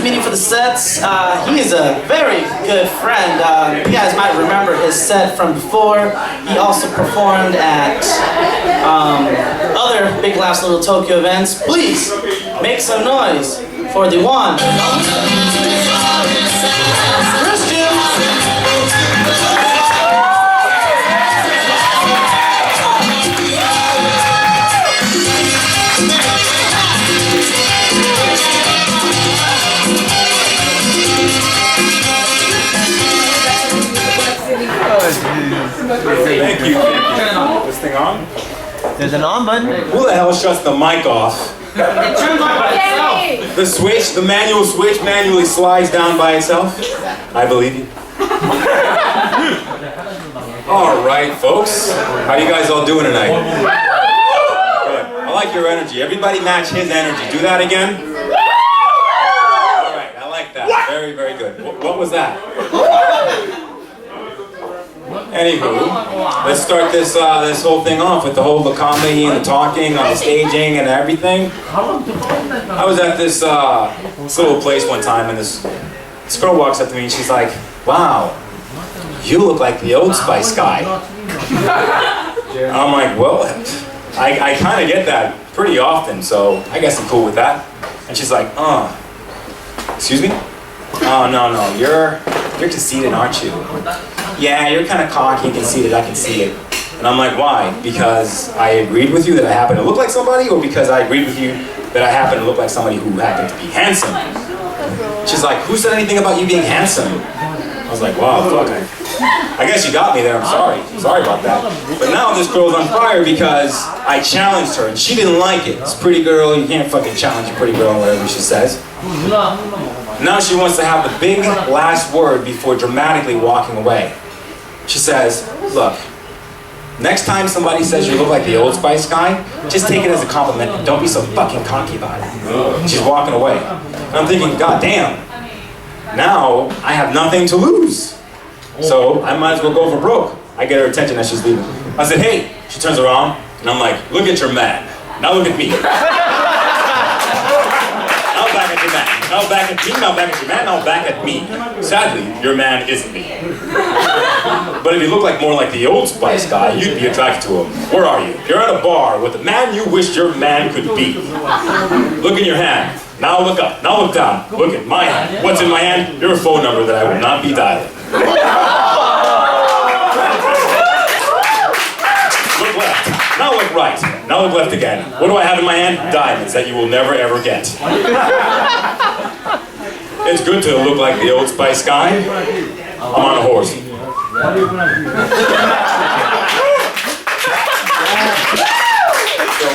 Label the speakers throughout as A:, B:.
A: comedian for the sets. He is a very good friend. You guys might remember his set from before. He also performed at other Big Laughs Little Tokyo events. Please make some noise for the one, Cristian.
B: Thank you. This thing on?
C: There's an on button.
B: Who the hell shuts the mic off?
A: It turns on by itself.
B: The switch, the manual switch manually slides down by itself? I believe you. All right, folks. How you guys all doing tonight? Good. I like your energy. Everybody match his energy. Do that again. All right, I like that. Very, very good. What was that? Anywho, let's start this whole thing off with the comedy and the talking on the staging and everything. I was at this little place one time, and this girl walks up to me and she's like, "Wow, you look like the Old Spice guy." I'm like, well, I kind of get that pretty often, so I guess I'm cool with that. And she's like, excuse me? Oh, no, you're conceited, aren't you? Yeah, you're kind of cocky and conceited, I can see it. And I'm like, why? Because I agreed with you that I happen to look like somebody, or because I agreed with you that I happen to look like somebody who happened to be handsome? She's like, who said anything about you being handsome? I was like, wow, fuck. I guess you got me there, I'm sorry. Sorry about that. But now this girl's on fire because I challenged her and she didn't like it. It's a pretty girl, you can't fucking challenge a pretty girl or whatever she says. Now she wants to have the big last word before dramatically walking away. She says, look, next time somebody says you look like the Old Spice guy, just take it as a compliment and don't be so fucking cocky about it. She's walking away. And I'm thinking, god damn, now I have nothing to lose. So I might as well go for broke. I get her attention as she's leaving. I said, hey, she turns around and I'm like, look at your man. Now look at me. Now back at your man. Now back at me, now back at your man, now back at me. Sadly, your man isn't me. But if you look more like the Old Spice guy, you'd be attracted to him. Where are you? You're at a bar with the man you wished your man could be. Look in your hand. Now look up. Now look down. Look at my hand. What's in my hand? Your phone number that I will not be dialing. Look left. Now look right. Now look left again. What do I have in my hand? Diamonds that you will never ever get. It's good to look like the Old Spice guy. I'm on a horse. So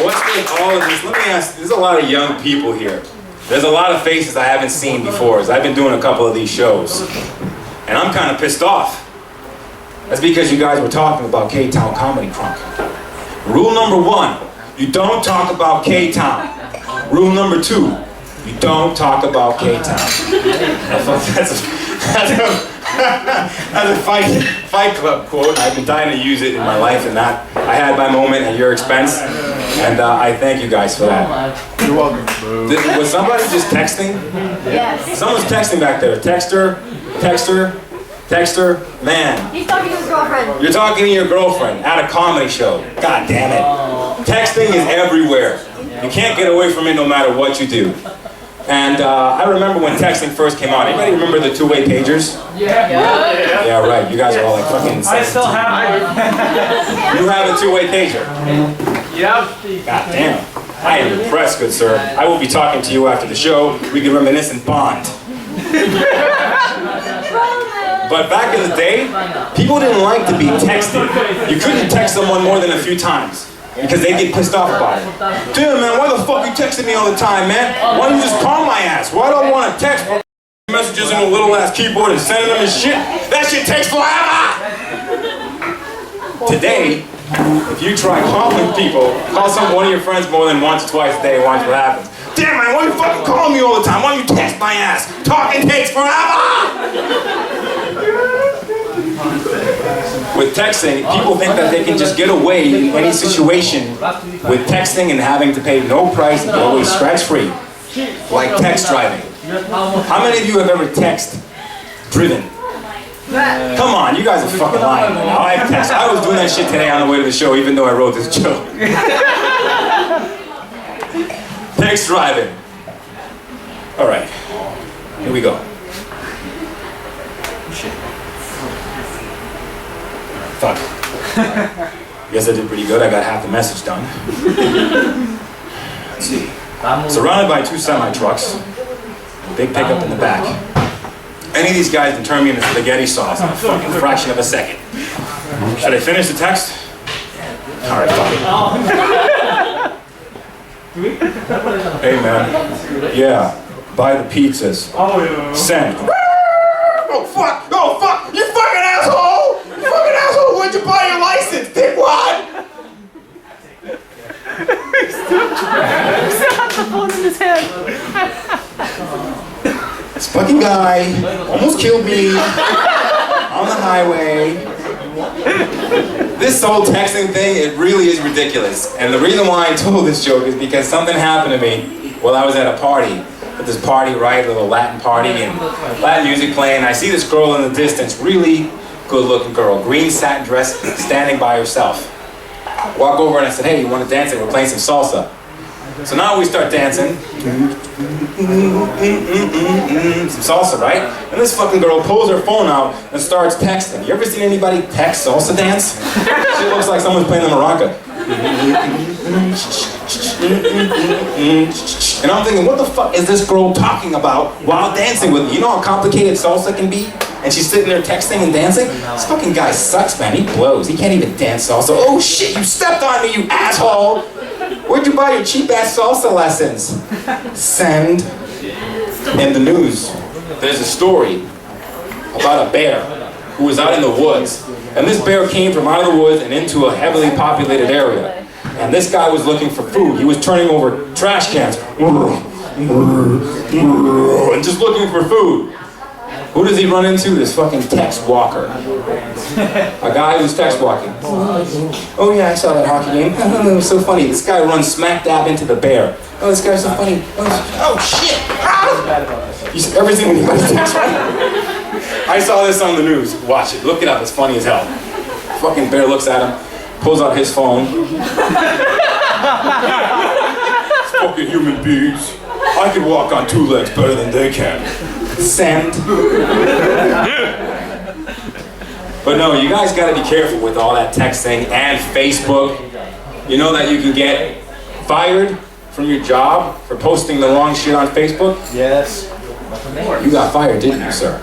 B: what's with all of this? Let me ask, there's a lot of young people here. There's a lot of faces I haven't seen before, as I've been doing a couple of these shows. And I'm kind of pissed off. That's because you guys were talking about K-Town Comedy Krunk. Rule number 1, you don't talk about K-Town. Rule number 2, you don't talk about K-Town. That's a fight club quote. I've been dying to use it in my life, and that I had my moment at your expense. And I thank you guys for that.
C: You're welcome.
B: Was somebody just texting?
D: Yes.
B: Someone's texting back there. Texter, man.
D: He's talking to his girlfriend.
B: You're talking to your girlfriend at a comedy show. God damn it. Texting is everywhere. You can't get away from it no matter what you do. And I remember when texting first came out. Anybody remember the two-way pagers? Yeah, right. You guys are all like fucking 17.
E: I still have one.
B: You have a two-way pager?
E: Yep.
B: God damn. I am impressed, good sir. I will be talking to you after the show. We can reminisce and bond. But back in the day, people didn't like to be texted. You couldn't text someone more than a few times because they'd get pissed off about it. Damn, man, why the fuck you texting me all the time, man? Why don't you just call my ass? Why do I want to text messages on a little ass keyboard and sending them and shit? That shit takes forever! Today, if you try calling people, call one of your friends more than once or twice a day, watch what happens. Damn, man, why you fucking call me all the time? Why don't you text my ass? Talking takes forever! With texting, people think that they can just get away in any situation with texting and having to pay no price and be always scratch-free. Like text driving. How many of you have ever driven? Come on, you guys are fucking lying. Now I text. I was doing that shit today on the way to the show, even though I wrote this joke. Text driving. All right, here we go. Fuck. Guess I did pretty good. I got half the message done. Let's see. Surrounded by 2 semi-trucks, big pickup in the back. Any of these guys can turn me into spaghetti sauce in a fucking fraction of a second. Should I finish the text? All right, fuck it. Hey man, yeah, buy the pizzas. Send. Oh fuck! Oh fuck! You fucking asshole! You fucking asshole! Where'd you buy your license, dickwad?
C: He still has the phone in his hand.
B: This fucking guy almost killed me on the highway. This whole texting thing, it really is ridiculous. And the reason why I told this joke is because something happened to me while I was at a party. At this party, right, a little Latin party, and Latin music playing. I see this girl in the distance, really good-looking girl, green satin dress, standing by herself. Walk over and I said, hey, you want to dance? And we're playing some salsa. So now we start dancing. Some salsa, right? And this fucking girl pulls her phone out and starts texting. You ever seen anybody text salsa dance? She looks like someone's playing the maraca. And I'm thinking, what the fuck is this girl talking about while dancing with me? You know how complicated salsa can be? And she's sitting there texting and dancing? This fucking guy sucks, man. He blows. He can't even dance salsa. Oh shit, you stepped on me, you asshole! Where'd you buy your cheap-ass salsa lessons? Send. In the news, there's a story about a bear who was out in the woods. And this bear came from out of the woods and into a heavily populated area. And this guy was looking for food. He was turning over trash cans. And just looking for food. Who does he run into? This fucking text walker. A guy who's text walking. Oh yeah, I saw that hockey game. It was so funny. This guy runs smack dab into the bear. Oh, this guy's so funny. Oh shit! Ah! You ever seen anybody text right? I saw this on the news. Watch it. Look it up. It's funny as hell. Fucking bear looks at him, pulls out his phone. Fucking human beings. I can walk on 2 legs better than they can. Send. But no, you guys gotta be careful with all that texting and Facebook. You know that you can get fired from your job for posting the wrong shit on Facebook?
C: Yes.
B: You got fired, didn't you, sir?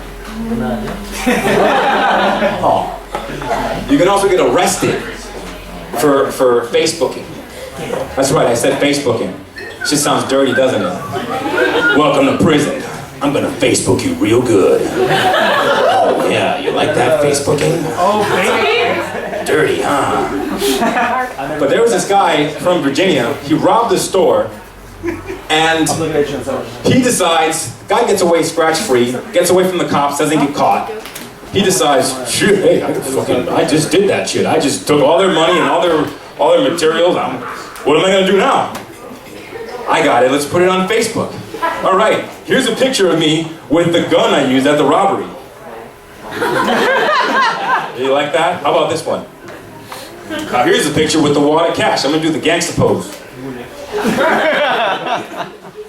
B: Oh. You can also get arrested for Facebooking. That's right, I said Facebooking. It just sounds dirty, doesn't it? Welcome to prison. I'm gonna Facebook you real good. Oh yeah, you like that Facebooking?
C: Oh, baby.
B: Dirty, huh? But there was this guy from Virginia. He robbed a store, and he decides, guy gets away scratch-free, gets away from the cops, doesn't get caught. He decides, shit, hey, I just did that shit. I just took all their money and all their materials. What am I gonna do now? I got it. Let's put it on Facebook. All right, here's a picture of me with the gun I used at the robbery. You like that? How about this one? Now here's a picture with the wad of cash. I'm gonna do the gangster pose.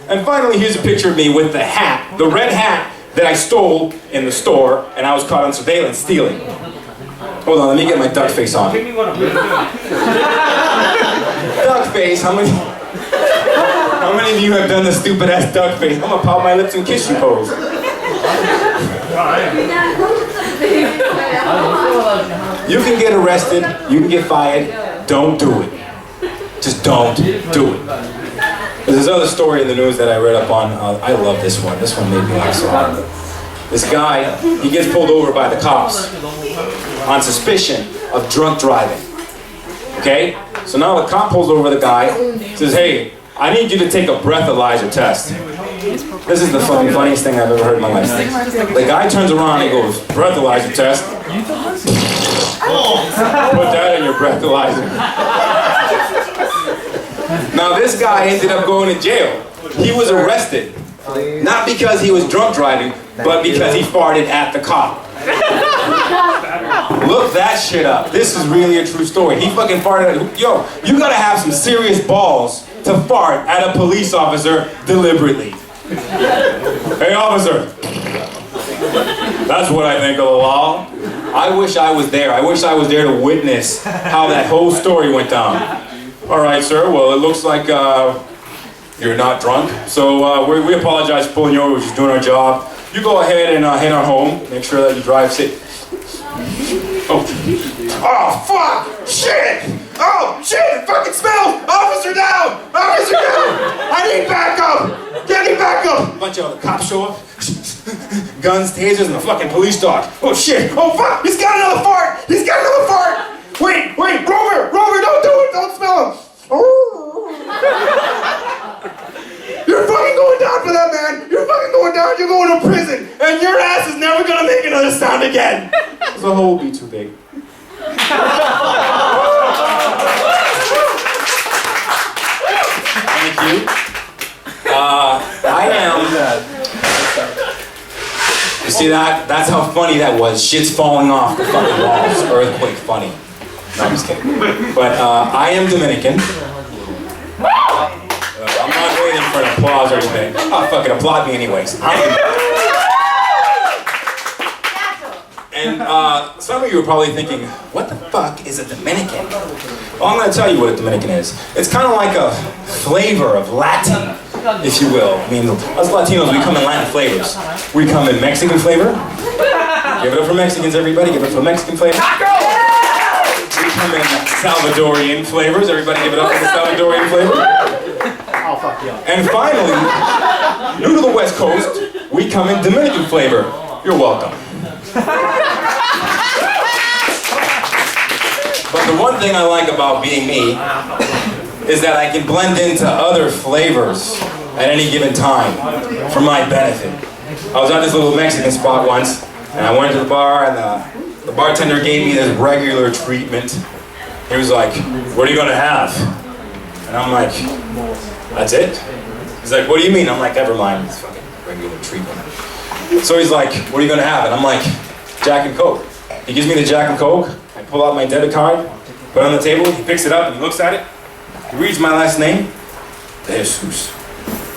B: And finally, here's a picture of me with the hat, the red hat that I stole in the store, and I was caught on surveillance stealing. Hold on, let me get my duck face on. Duck face, how many of you have done the stupid ass duck face? I'm gonna pop my lips and kiss you pose. You can get arrested, you can get fired, don't do it. Just don't do it. There's this other story in the news that I read up on. I love this one. This one made me laugh so hard. This guy, he gets pulled over by the cops on suspicion of drunk driving. Okay? So now the cop pulls over the guy, says, hey, I need you to take a breathalyzer test. This is the fucking funniest thing I've ever heard in my life. The guy turns around and goes, breathalyzer test? Put that in your breathalyzer. Now this guy ended up going to jail. He was arrested Not because he was drunk driving, but because he farted at the cop. Look that shit up. This is really a true story. He fucking farted at... Yo, you gotta have some serious balls to fart at a police officer deliberately. Hey, officer. That's what I think of the law. I wish I was there. I wish I was there to witness how that whole story went down. All right, sir. Well, it looks like you're not drunk. So we apologize for pulling you over. We're just doing our job. You go ahead and head on home. Make sure that you drive safe. Oh. Oh, fuck! Shit! Oh, shit! It fucking smells! Officer down! Officer down! I need backup! Get me backup! A bunch of other cops show up. Guns, tasers, and a fucking police dog. Oh, shit! Oh, fuck! He's got another fart! He's got another fart! Wait! Rover! Don't do it! Don't smell him! Oh. You're fucking going down for that, man! You're fucking going down! You're going to prison! And your ass is never gonna make another sound again! The hole will be too big. Thank you. I am... You see that? That's how funny that was. Shit's falling off the fucking walls. Earthquake funny. No, I'm just kidding. But I am Dominican. I'm not waiting for an applause or anything. Oh, fucking applaud me anyways. And some of you are probably thinking, what the fuck is a Dominican? Well, I'm going to tell you what a Dominican is. It's kind of like a flavor of Latin, if you will. I mean, us Latinos, we come in Latin flavors. We come in Mexican flavor. Give it up for Mexicans, everybody. Give it up for Mexican flavor. We come in Salvadorian flavors. Everybody give it up for the Salvadorian flavor.
E: I'll fuck you up.
B: And finally, new to the West Coast, we come in Dominican flavor. You're welcome. But the one thing I like about being me is that I can blend into other flavors at any given time for my benefit. I was at this little Mexican spot once, and I went to the bar, and the bartender gave me this regular treatment. He was like, "What are you gonna have?" And I'm like, "That's it?" He's like, "What do you mean?" I'm like, "Never mind, it's fucking regular treatment." So he's like, "What are you gonna have?" And I'm like, "Jack and Coke." He gives me the Jack and Coke. I pull out my debit card, put it on the table. He picks it up and he looks at it. He reads my last name, De Jesus.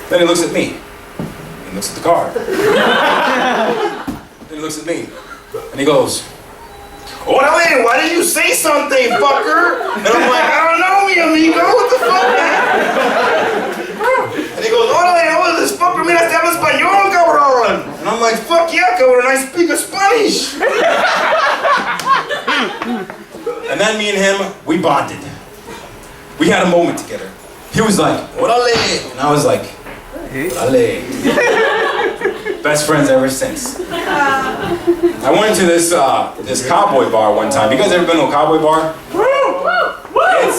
B: Then he looks at me. He looks at the card. Then he looks at me. And he goes, "Orale, why didn't you say something, fucker?" And I'm like, "I don't know, mi amigo. What the fuck, man?" And he goes, "Orale, what is this fucker? Mira, te habla español, cabrón." And I'm like, "Fuck yeah, cabrón, I speak Spanish." And then me and him, we bonded. We had a moment together. He was like, "Orale," and I was like, "Orale." Best friends ever since. I went to this cowboy bar one time. You guys ever been to a cowboy bar?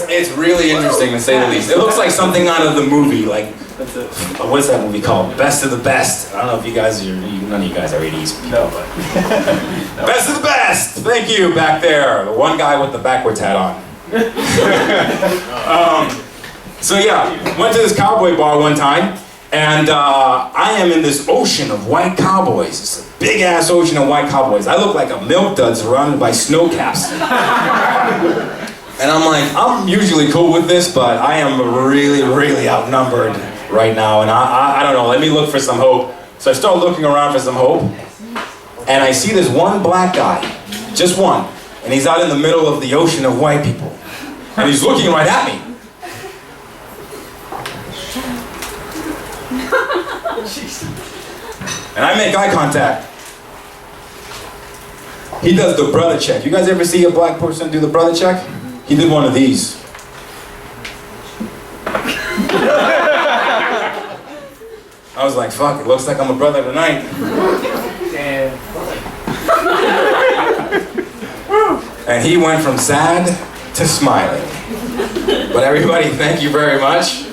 B: It's really interesting to say the least. It looks like something out of the movie, like, what's that movie called? Best of the Best. I don't know if you guys are, none of you guys are 80s people, but. Best of the Best! Thank you, back there. The one guy with the backwards hat on. So yeah, went to this cowboy bar one time, and I am in this ocean of white cowboys. It's a big ass ocean of white cowboys. I look like a milk dud surrounded by snow caps. And I'm like, I'm usually cool with this, but I am really, really outnumbered right now, and I don't know, let me look for some hope. So I start looking around for some hope, and I see this one black guy, just one, and he's out in the middle of the ocean of white people, and he's looking right at me. And I make eye contact. He does the brother check. You guys ever see a black person do the brother check? He did one of these. I was like, fuck, it looks like I'm a brother tonight. And he went from sad to smiling. But everybody, thank you very much.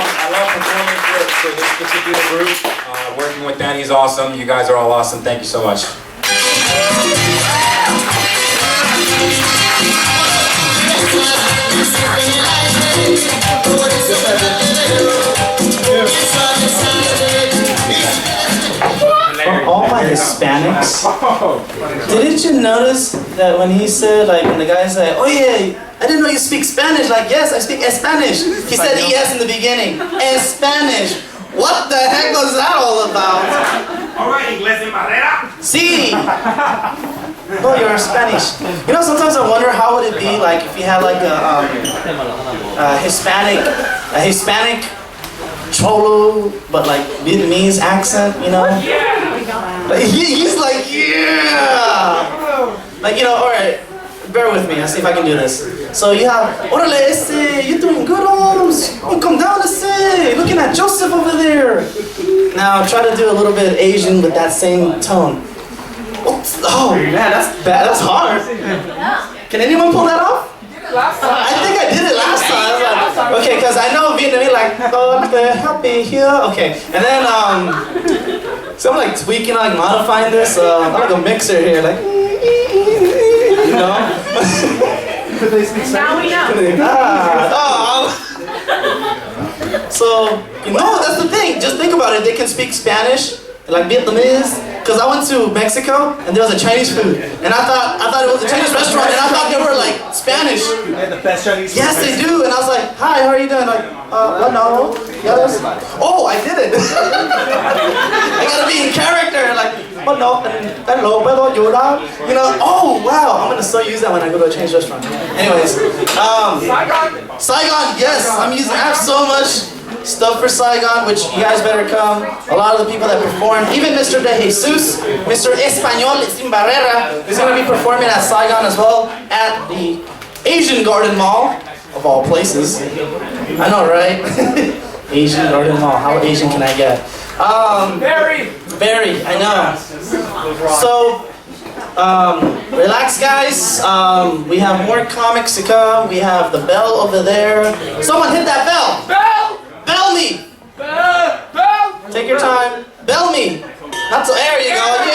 B: I love performing for this particular group. Working with Danny is awesome. You guys are all awesome. Thank you so much.
A: For all my Hispanics, didn't you notice that when he said, like, when the guy said, oh yeah, I didn't know you speak Spanish, like, yes, I speak Spanish. He said yes in the beginning, Spanish. What the heck was that all about?
F: Alright, inglés en barrera.
A: See? Oh, you're Spanish. You know, sometimes I wonder how would it be like if you had like a Hispanic Cholo, but like Vietnamese accent, you know? Like, he's like, yeah! Like, you know, alright, bear with me, I'll see if I can do this. So you have, orale, you're doing good, Holmes. Oh, come down, looking at Joseph over there. Now try to do a little bit of Asian with that same tone. Oh man, that's bad, that's hard. Can anyone pull that off? I think I did it last time. Like, okay, because I know Vietnamese like, oh, happy here. Okay, and then so I'm like tweaking, like modifying this. I'm like a mixer here, like, you know.
C: Now we know.
A: So you know, that's the thing. Just think about it. They can speak Spanish, like Vietnamese. Because I went to Mexico and there was a Chinese food, and I thought it was a Chinese restaurant, and I thought they were like Spanish.
E: They had the best Chinese food.
A: Yes, they do. And I was like, "Hi, how are you doing?" Like, no, yes. Oh, I did it. I gotta be in character. Like, oh no, hello, you know. Oh wow, I'm gonna still use that when I go to a Chinese restaurant. Anyways, Saigon. Yes, I have so much stuff for Saigon, which you guys better come. A lot of the people that perform, even Mr. De Jesus, Mr. Español Sin Barrera, is going to be performing at Saigon as well, at the Asian Garden Mall, of all places. I know, right? Asian Garden Mall, how Asian can I get? Very, I know. So, relax guys, we have more comics to come. We have the bell over there. Someone hit that bell! Bell me! Take your time. Bell me! Not so, there you go.